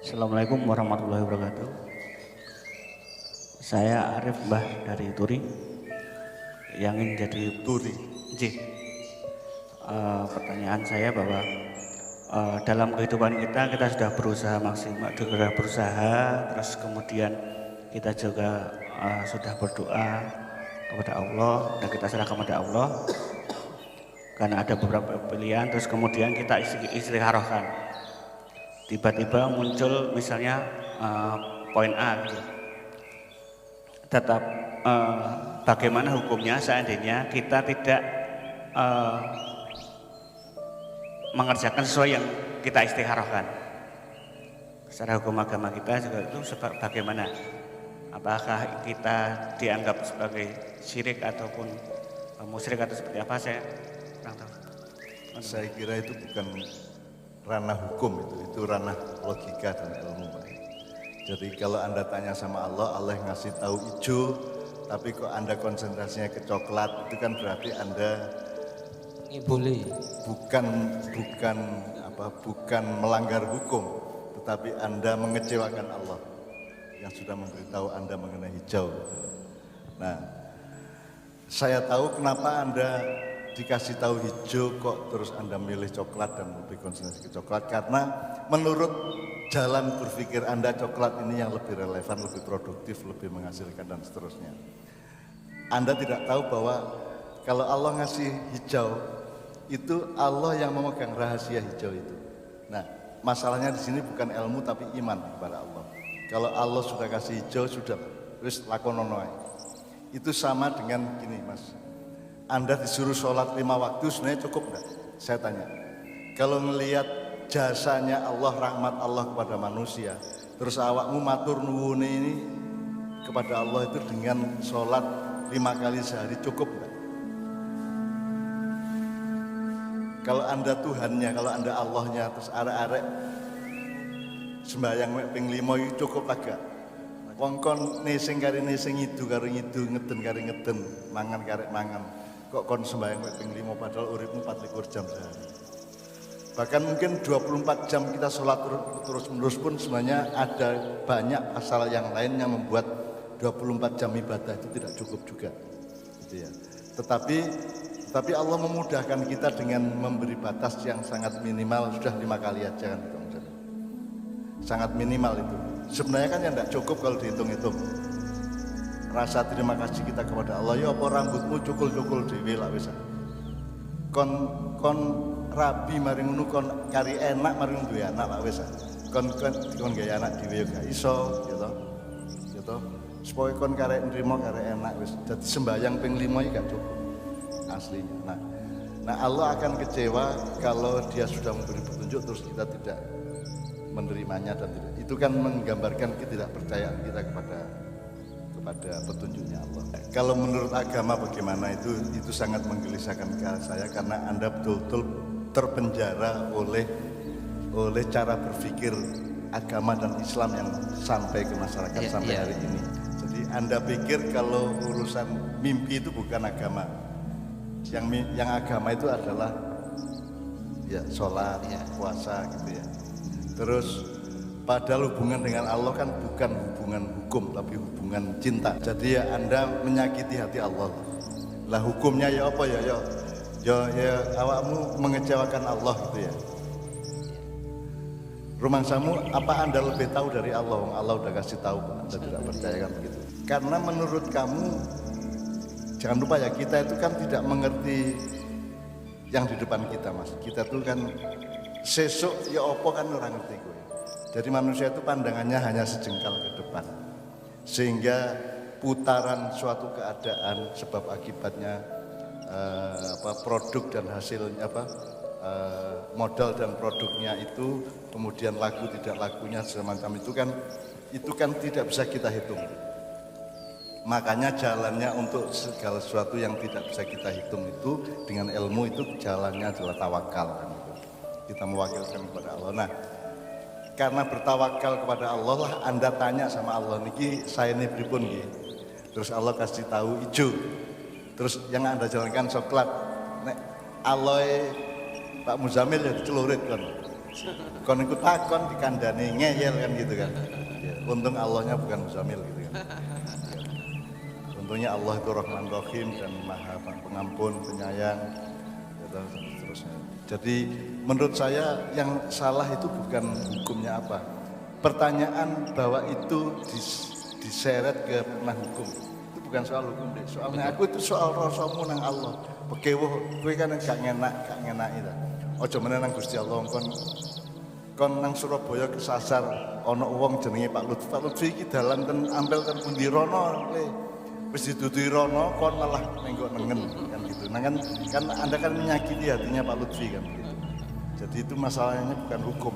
Assalamualaikum warahmatullahi wabarakatuh. Saya Arif Mbah dari Turi yang ingin jadi Turi. J. Pertanyaan saya bahwa dalam kehidupan kita sudah berusaha maksimal, sudah berusaha, terus kemudian kita juga sudah berdoa kepada Allah dan kita serahkan kepada Allah karena ada beberapa pilihan, terus kemudian kita istikharahkan. Tiba-tiba muncul misalnya poin A gitu. Tetap bagaimana hukumnya seandainya kita tidak mengerjakan sesuai yang kita istikharahkan. Secara hukum agama kita juga itu bagaimana? Apakah kita dianggap sebagai syirik ataupun musyrik atau seperti apa, saya kurang tahu. Saya kira itu bukan ranah hukum, itu ranah logika dan ilmu. Jadi kalau Anda tanya sama Allah, Allah ngasih tahu hijau, tapi kok Anda konsentrasinya ke coklat, itu kan berarti Anda bukan melanggar hukum, tetapi Anda mengecewakan Allah yang sudah memberitahu Anda mengenai hijau. Nah, saya tahu kenapa Anda dikasih tahu hijau kok terus Anda milih coklat dan lebih konsentrasi ke coklat, karena menurut jalan berpikir Anda coklat ini yang lebih relevan, lebih produktif, lebih menghasilkan dan seterusnya. Anda tidak tahu bahwa kalau Allah ngasih hijau, itu Allah yang memegang rahasia hijau itu. Nah, masalahnya di sini bukan ilmu tapi iman kepada Allah. Kalau Allah sudah kasih hijau, sudah wis lakonono. Itu sama dengan gini, Mas. Anda disuruh sholat 5 waktu sebenarnya cukup enggak? Saya tanya. Kalau melihat jasanya Allah, rahmat Allah kepada manusia, terus awakmu matur nuwune ini kepada Allah itu dengan sholat 5 kali sehari cukup enggak? Kalau Anda Tuhannya, kalau Anda Allahnya, terus arek-arek sembahyang ping 5 itu cukup agak. Wong kon nesing kari nesing ngidu karo ngidu, ngeden kari ngeden, mangan karek mangan. Kok kon sembahyang ping 5 padahal uripmu 24 jam sehari. Bahkan mungkin 24 jam kita sholat terus menerus pun sebenarnya ada banyak pasal yang lain yang membuat 24 jam ibadah itu tidak cukup juga, gitu ya. Tetapi Allah memudahkan kita dengan memberi batas yang sangat minimal, sudah 5 kali aja kan, sangat minimal itu. Sebenarnya kan yang tidak cukup kalau dihitung-hitung. Rasa terima kasih kita kepada Allah, ya apa rambutmu cukul-cukul dhewe lak wis. Kon rabi maring ngono kon kari enak maring duwe anak lak wis. Kon gawe anak dhewe gak iso, gitu. Gitu. Supaya kon karek nrimo karek enak wis. Dadi sembayang ping 5 iki gak cukup. Aslinya. Nah Allah akan kecewa kalau dia sudah memberi petunjuk terus kita tidak menerimanya dan tidak. Itu kan menggambarkan ketidakpercayaan kita kepada petunjuknya Allah. Kalau menurut agama bagaimana, itu sangat menggelisahkan saya karena Anda betul-betul terpenjara oleh cara berpikir agama dan Islam yang sampai ke masyarakat sampai hari ini. Jadi Anda pikir kalau urusan mimpi itu bukan agama. Yang agama itu adalah ya sholat, puasa gitu ya. Terus padahal hubungan dengan Allah kan bukan hubungan hukum tapi hubungan cinta. Jadi ya Anda menyakiti hati Allah. Lah hukumnya ya apa ya awakmu mengecewakan Allah gitu ya. Rumangsamu apa Anda lebih tahu dari Allah? Allah udah kasih tahu, Anda tidak percaya kan begitu. Karena menurut kamu, jangan lupa ya, kita itu kan tidak mengerti yang di depan kita, Mas. Kita tuh kan sesuk ya apa kan orang ngerti gue. Jadi manusia itu pandangannya hanya sejengkal ke depan. Sehingga putaran suatu keadaan sebab akibatnya produk dan hasilnya modal dan produknya itu, kemudian laku tidak lakunya semacam itu kan tidak bisa kita hitung. Makanya jalannya untuk segala sesuatu yang tidak bisa kita hitung itu dengan ilmu itu jalannya adalah tawakal. Kita mewakilkan kepada Allah. Nah, karena bertawakal kepada Allah lah Anda tanya sama Allah, niki saya ini pripun nggih. Terus Allah kasih tahu hijau. Terus yang Anda jalankan coklat. Nek aloe Pak Muzamil ya celurit kan. Kon ikut takon dikandani ngeyel kan gitu kan. Ya, untung Allahnya bukan Muzamil gitu kan. Ya. Untungnya Allah itu Rahman Rahim dan Maha Pengampun, Penyayang, dan seterusnya. Jadi menurut saya yang salah itu bukan hukumnya apa. Pertanyaan bahwa itu diseret ke ranah hukum itu bukan soal hukum deh. Soalnya aku itu soal rasamu nang Allah. Pekewoh, kowe kan gak ngenak itu. Ojo meneh nang Gusti Allah kon nang Surabaya kesasar ana wong jenenge Pak Lutfi. Pak Lutfi iki dalan ten ampel ten pundi rono le. Wis ditutui rono kon malah nenggok nengen kan gitu. Nah kan Anda kan menyakiti hatinya Pak Lutfi kan gitu. Jadi itu masalahnya bukan hukum.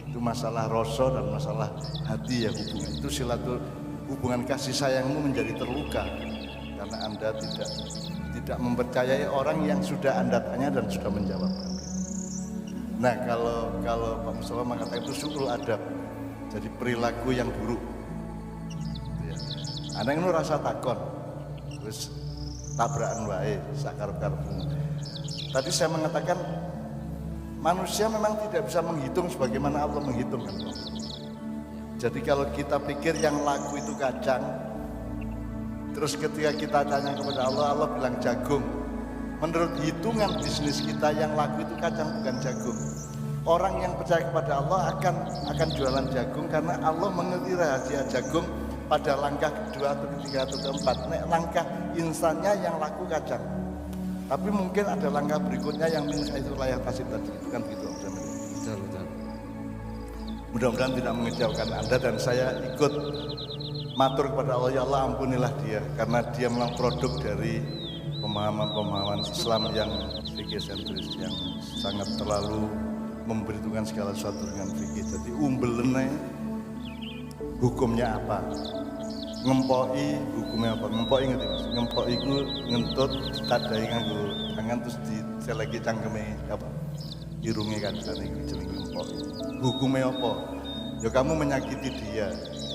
Itu masalah rasa dan masalah hati ya hubungan. Itu hubungan kasih sayangmu menjadi terluka karena Anda tidak mempercayai orang yang sudah Anda tanya dan sudah menjawab. Nah kalau Pak Mustafa mengatakan itu su'ul adab, jadi perilaku yang buruk. Ya. Anda itu rasa takon, terus tabrakan wae sakarep-karepmu. Tadi saya mengatakan manusia memang tidak bisa menghitung sebagaimana Allah menghitung kan. Jadi kalau kita pikir yang laku itu kacang, terus ketika kita tanya kepada Allah, Allah bilang jagung. Menurut hitungan bisnis kita yang laku itu kacang bukan jagung. Orang yang percaya kepada Allah akan jualan jagung karena Allah mengerti rahasia jagung pada langkah kedua atau ketiga atau keempat. Nek langkah insannya yang laku kacang. Tapi mungkin ada langkah berikutnya yang min itu layak kasih tadi. Itu kan begitu. Betul. Mudah-mudahan tidak mengecewakan Anda dan saya ikut matur kepada Allah, ya Allah ampunilah dia karena dia memang produk dari pemahaman Islam yang fikih sentris yang sangat terlalu memperhitungkan segala sesuatu dengan fikih. Jadi umbelene hukumnya apa? Ngempoi hukumnya apa? Ngempoi ngerti Mas? Ngempoi itu ngentut tadai nganggo tangan terus diselegi cangkeme apa? Irunge kan sana itu jenenge ngempoi. Hukumnya apa? Ya kamu menyakiti dia.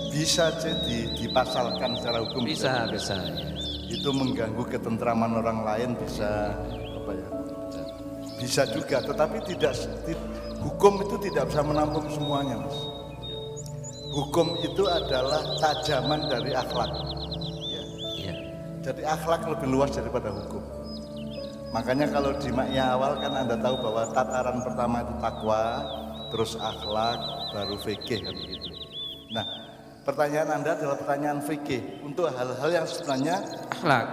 Bisa jadi dipasalkan secara hukum. Bisa ya. Itu mengganggu ketentraman orang lain bisa apa ya? Bisa juga, tetapi hukum itu tidak bisa menampung semuanya, Mas. Hukum itu adalah tajaman dari akhlak. Ya. Jadi akhlak lebih luas daripada hukum. Makanya kalau di maknya awal kan Anda tahu bahwa tataran pertama itu takwa, terus akhlak, baru fikih kan begitu. Nah, pertanyaan Anda adalah pertanyaan fikih untuk hal-hal yang sebenarnya Akhlak.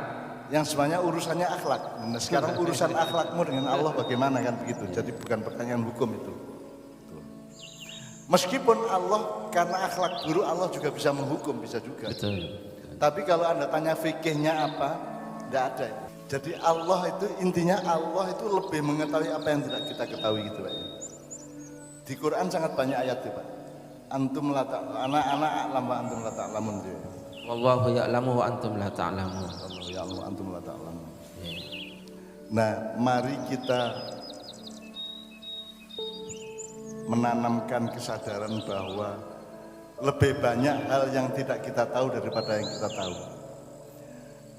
Yang sebenarnya urusannya akhlak. Nah, sekarang urusan akhlakmu dengan Allah bagaimana kan begitu. Jadi bukan pertanyaan hukum itu. Meskipun Allah karena akhlak buruk Allah juga bisa menghukum, bisa juga. Betul. Tapi kalau Anda tanya fikihnya apa, tidak ada. Jadi Allah itu intinya Allah itu lebih mengetahui apa yang tidak kita ketahui gitu Pak. Di Quran sangat banyak ayat ya Pak. Antum la anak-anak alam wa antum la ta'lamun dia. Wallahu ya'lamu wa antum la ta'lamun. Allah ya'lamu antum la ta'lamun. Nah, mari kita menanamkan kesadaran bahwa lebih banyak hal yang tidak kita tahu daripada yang kita tahu.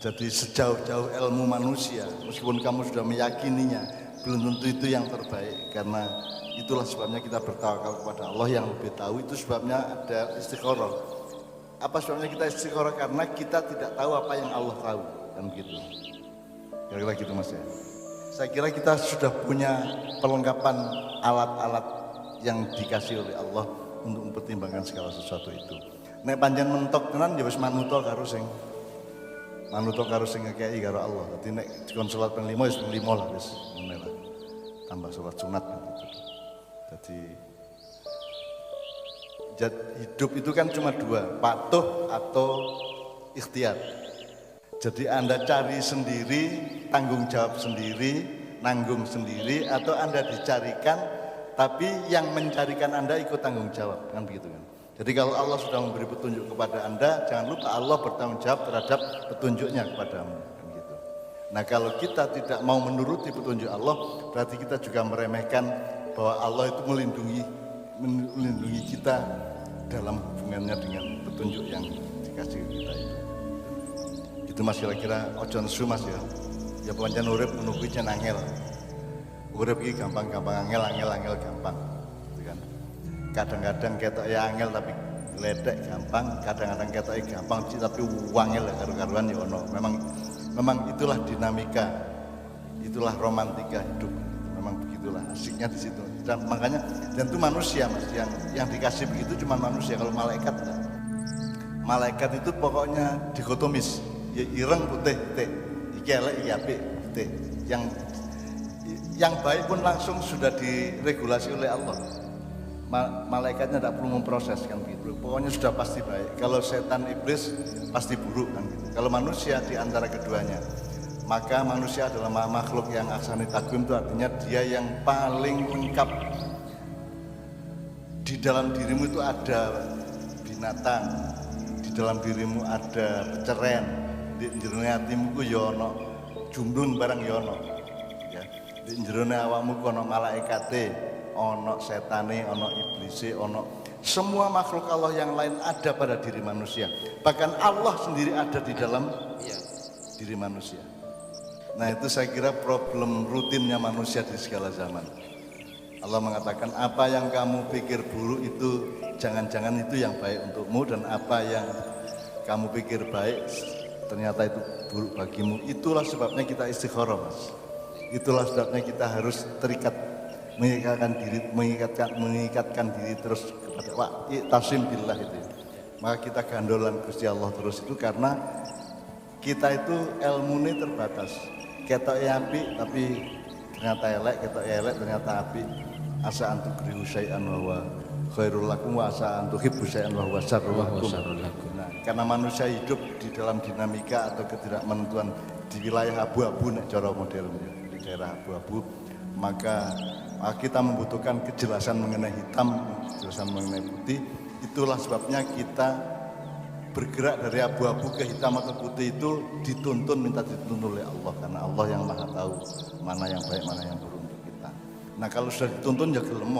Jadi sejauh-jauh ilmu manusia, meskipun kamu sudah meyakininya, belum tentu itu yang terbaik. Karena itulah sebabnya kita bertawakal kepada Allah yang lebih tahu. Itu sebabnya ada istikharah. Apa sebabnya kita istikharah? Karena kita tidak tahu apa yang Allah tahu, kan begitu. Kira-kira gitu Mas ya. Saya kira kita sudah punya perlengkapan alat-alat yang dikasih oleh Allah untuk mempertimbangkan segala sesuatu itu. Nek panjang mentok tenan ya wis manuto karo sing ngekeki karo Allah. Dadi nek dikon salat ping 5 wis ping 5 lah wis ngene lah. Tambah salat sunat gitu. Jadi hidup itu kan cuma dua, patuh atau ikhtiar. Jadi Anda cari sendiri, tanggung jawab sendiri, nanggung sendiri, atau Anda dicarikan, tapi yang mencarikan Anda ikut tanggung jawab, kan begitu kan. Jadi kalau Allah sudah memberi petunjuk kepada Anda, jangan lupa Allah bertanggung jawab terhadap petunjuknya kepadamu, kan gitu. Nah kalau kita tidak mau menuruti petunjuk Allah, berarti kita juga meremehkan bahwa Allah itu melindungi kita dalam hubungannya dengan petunjuk yang dikasih kita itu. Itu Mas kira-kira ojo nesu Mas ya. Ya pancen urip menunggu jan angel. Urip iki gampang-gampang angel gampang. Gitu kan. kadang-kadang ketok ya angel tapi ledek gampang, kadang-kadang ketok gampang tapi wangel karu-karuan ya ono. Memang itulah dinamika, itulah romantika hidup. Memang begitulah asiknya di situ. Dan makanya dan itu manusia Mas yang dikasih begitu cuma manusia. Kalau malaikat enggak. Malaikat itu pokoknya dikotomis, ya ireng putih, iki elek iki apik, putih. Yang baik pun langsung sudah diregulasi oleh Allah. Malaikatnya tidak perlu memproses kan gitu. Pokoknya sudah pasti baik. Kalau setan iblis pasti buruk kan gitu. Kalau manusia di antara keduanya, maka manusia adalah makhluk yang ahsani takwim, itu artinya dia yang paling lengkap. Di dalam dirimu itu ada binatang, di dalam dirimu ada peceren, di jerone hatimu ku ya ono jumblun barang ya ono. Ya, di jerone awakmu ku ono malaikate, ono setane, ono iblise, ono semua makhluk Allah yang lain ada pada diri manusia. Bahkan Allah sendiri ada di dalam diri manusia. Nah itu saya kira problem rutinnya manusia di segala zaman. Allah mengatakan apa yang kamu pikir buruk itu jangan-jangan itu yang baik untukmu, dan apa yang kamu pikir baik ternyata itu buruk bagimu. Itulah sebabnya kita istikharah Mas. Itulah sebabnya kita harus terikat, mengikatkan diri terus kepada tasim billah itu. Maka kita gandolan Gusti Allah terus itu karena kita itu ilmu ini terbatas. Ketok api tapi ternyata elek, ketok elek ternyata api. Asa antu krihu syai'an wa huwa khairul lakum wa asa antu hibbu syai'an wa huwa syarrul lakum. Nah, karena manusia hidup di dalam dinamika atau ketidakmenentuan di wilayah abu-abu nek cara modernnya, di daerah abu-abu, maka kita membutuhkan kejelasan mengenai hitam, kejelasan mengenai putih. Itulah sebabnya kita bergerak dari abu-abu ke hitam atau putih itu minta dituntun oleh Allah, karena Allah yang maha tahu mana yang baik, mana yang buruk untuk kita. Nah kalau sudah dituntun ya gelem.